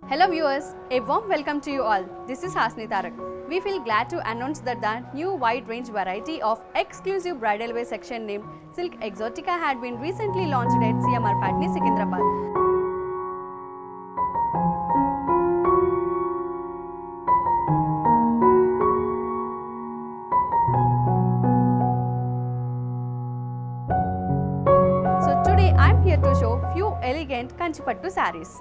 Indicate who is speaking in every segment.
Speaker 1: Hello viewers, a warm welcome to you all. This is Hasni Tarak. We feel glad to announce that the new wide range variety of exclusive bridal wear section named Silk Exotica had been recently launched at CMR Patni, Secunderabad. So today I am here to show few elegant Kanchipattu sarees.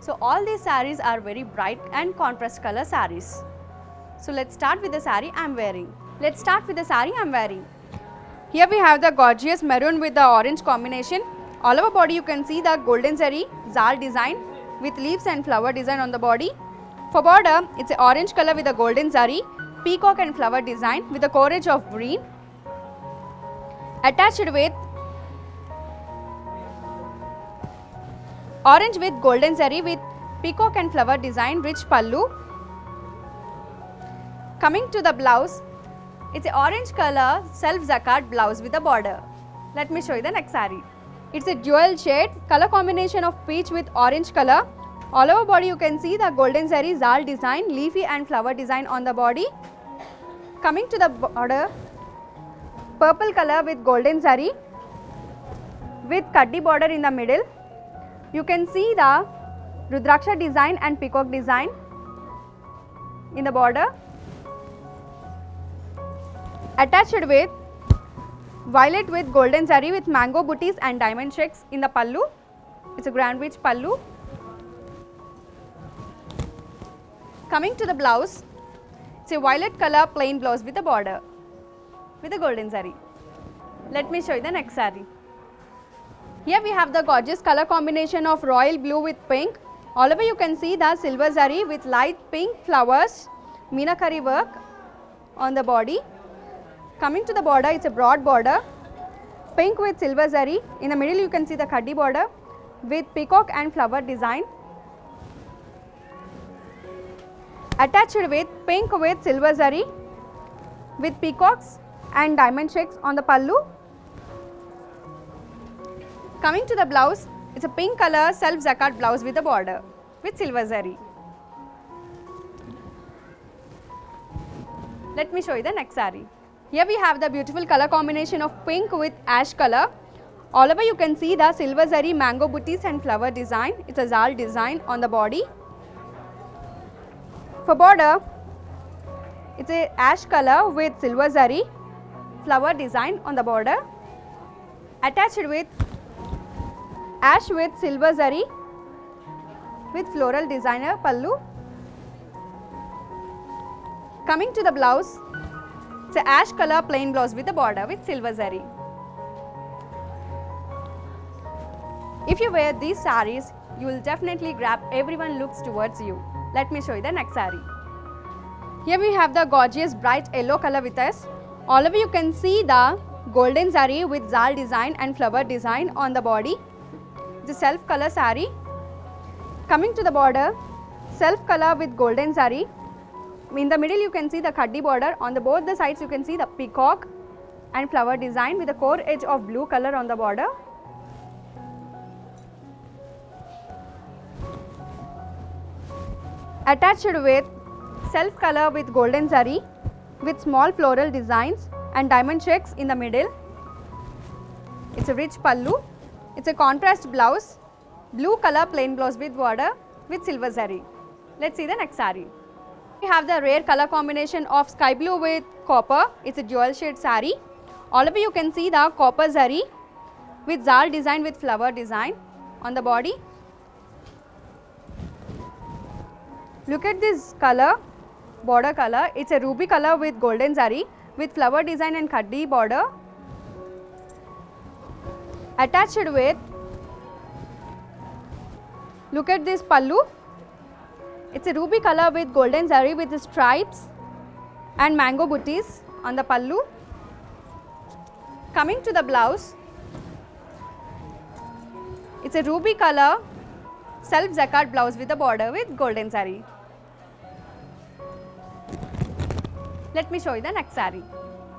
Speaker 1: So all these sarees are very bright and contrast color sarees. So let's start with the saree I am wearing. Let's start with the saree I am wearing. Here we have the gorgeous maroon with the orange combination. All over body you can see the golden zari zal design with leaves and flower design on the body. For border it's a orange color with a golden zari, peacock and flower design with the core edge of green. Attached with orange with golden zari with peacock and flower design, rich pallu. Coming to the blouse, it's a orange color self zakat blouse with a border. Let me show you the next saree. It's a dual shade color combination of peach with orange color. All over body you can see the golden zari zal design, leafy and flower design on the body. Coming to the border, purple color with golden zari with kaddi border in the middle. You can see the Rudraksha design and peacock design in the border. Attached with violet with golden zari with mango booties and diamond checks in the pallu. It's a grand rich pallu. Coming to the blouse, it's a violet color plain blouse with a border with a golden zari. Let me show you the next saree. Here we have the gorgeous color combination of royal blue with pink. All over you can see the silver zari with light pink flowers, meenakari work on the body. Coming to the border, it's a broad border, pink with silver zari. In the middle you can see the kaddi border with peacock and flower design. Attached with pink with silver zari with peacocks and diamond checks on the pallu. Coming to the blouse, it's a pink color self zakat blouse with a border with silver zari. Let me show you the next saree. Here we have the beautiful color combination of pink with ash color. All over you can see the silver zari mango booties and flower design. It's a zal design on the body. For border, it's a ash color with silver zari flower design on the border. Attached with ash with silver zari with floral designer pallu. Coming to the blouse, it's a ash color plain blouse with a border with silver zari. If you wear these sarees, you will definitely grab everyone looks towards you. Let me show you the next saree. Here we have the gorgeous bright yellow color with us. All over you can see the golden zari with zal design and flower design on the body. The self color saree. Coming to the border, self color with golden zari. In the middle you can see the kaddi border. On the both the sides you can see the peacock and flower design with the core edge of blue color on the border. Attached with self color with golden zari with small floral designs and diamond checks in the middle. It's a rich pallu. It's a contrast blouse, blue color plain blouse with border with silver zari. Let's see the next saree. We have the rare color combination of sky blue with copper. It's a dual shade saree. All over you can see the copper zari with zal design with flower design on the body. Look at this color, border color. It's a ruby color with golden zari with flower design and kaddi border. Attached with, look at this pallu. It's a ruby color with golden zari with stripes and mango booties on the pallu. Coming to the blouse, it's a ruby color self zakat blouse with a border with golden zari. Let me show you the next saree.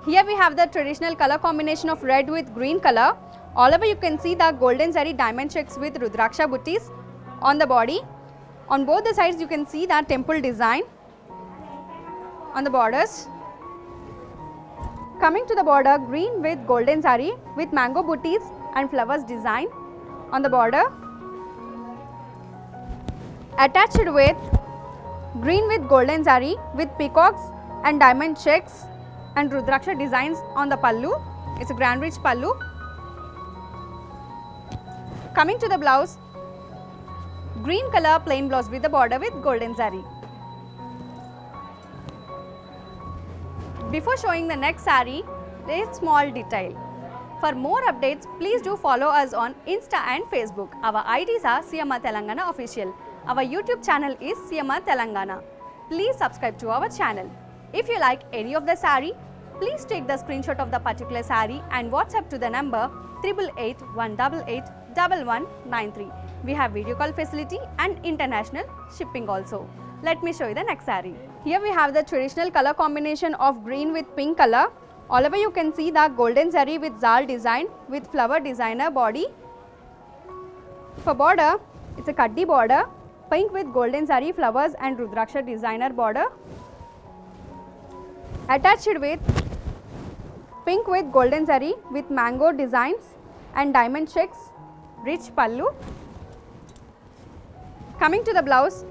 Speaker 1: Here we have the traditional color combination of red with green color. All over you can see the golden zari diamond checks with Rudraksha booties on the body. On both the sides you can see that temple design on the borders. Coming to the border, green with golden zari with mango booties and flowers design on the border. Attached with green with golden zari with peacocks and diamond checks and rudraksha designs on the pallu. It's a grand rich pallu. Coming to the blouse, green color plain blouse with the border with golden zari. Before showing the next saree, there is a small detail. For more updates, please do follow us on Insta and Facebook. Our IDs are CMR Telangana Official. Our YouTube channel is CMR Telangana. Please subscribe to our channel. If you like any of the saree, please take the screenshot of the particular saree and WhatsApp to the number 8881881193. We have video call facility and international shipping also. Let me show you the next saree. Here we have the traditional color combination of green with pink color. All over you can see the golden zari with zal design with flower designer body. For border, it's a kaddi border, pink with golden zari flowers and rudraksha designer border. Attached with pink with golden zari with mango designs and diamond checks, rich pallu. Coming to the blouse,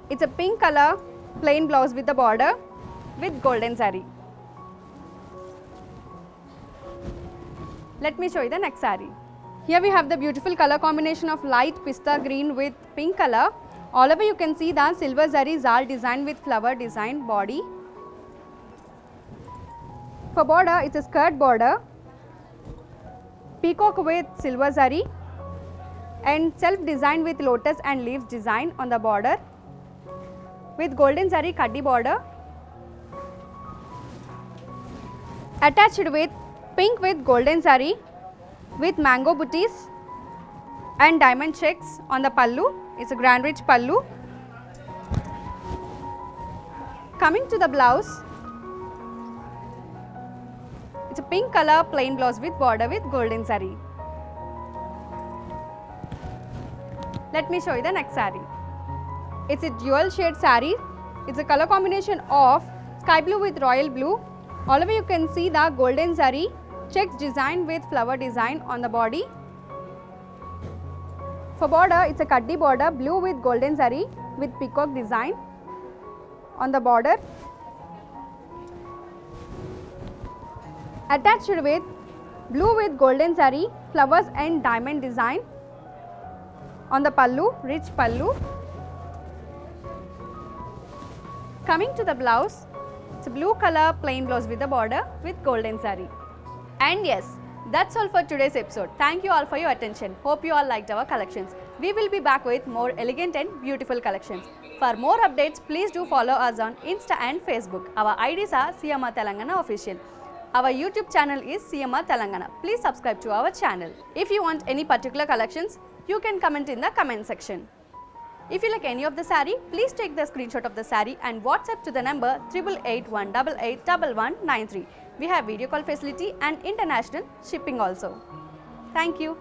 Speaker 1: it's a pink color plain blouse with the border with golden zari. Let me show you the next saree. Here we have the beautiful color combination of light pista green with pink color. All over you can see the silver zari zal design with flower design body. For border, it's a skirt border, peacock with silver zari and self design with lotus and leaves design on the border with golden zari kaddi border. Attached with pink with golden zari with mango booties and diamond checks on the pallu. It's a grand rich pallu. Coming to the blouse, it's a pink color plain blouse with border with golden zari. Let me show you the next saree. It's a dual shade saree. It's a color combination of sky blue with royal blue. All over you can see the golden zari checks design with flower design on the body. For border, it's a kaddi border, blue with golden zari with peacock design on the border. Attached with blue with golden zari, flowers and diamond design on the pallu, rich pallu. Coming to the blouse, it's a blue color plain blouse with the border with golden zari. And yes, that's all for today's episode. Thank you all for your attention. Hope you all liked our collections. We will be back with more elegant and beautiful collections. For more updates, please do follow us on Insta and Facebook. Our IDs are CMR Telangana Official. Our YouTube channel is CMR Telangana. Please subscribe to our channel. If you want any particular collections, you can comment in the comment section. If you like any of the saree, please take the screenshot of the saree and WhatsApp to the number 8881881193. We have video call facility and international shipping also. Thank you.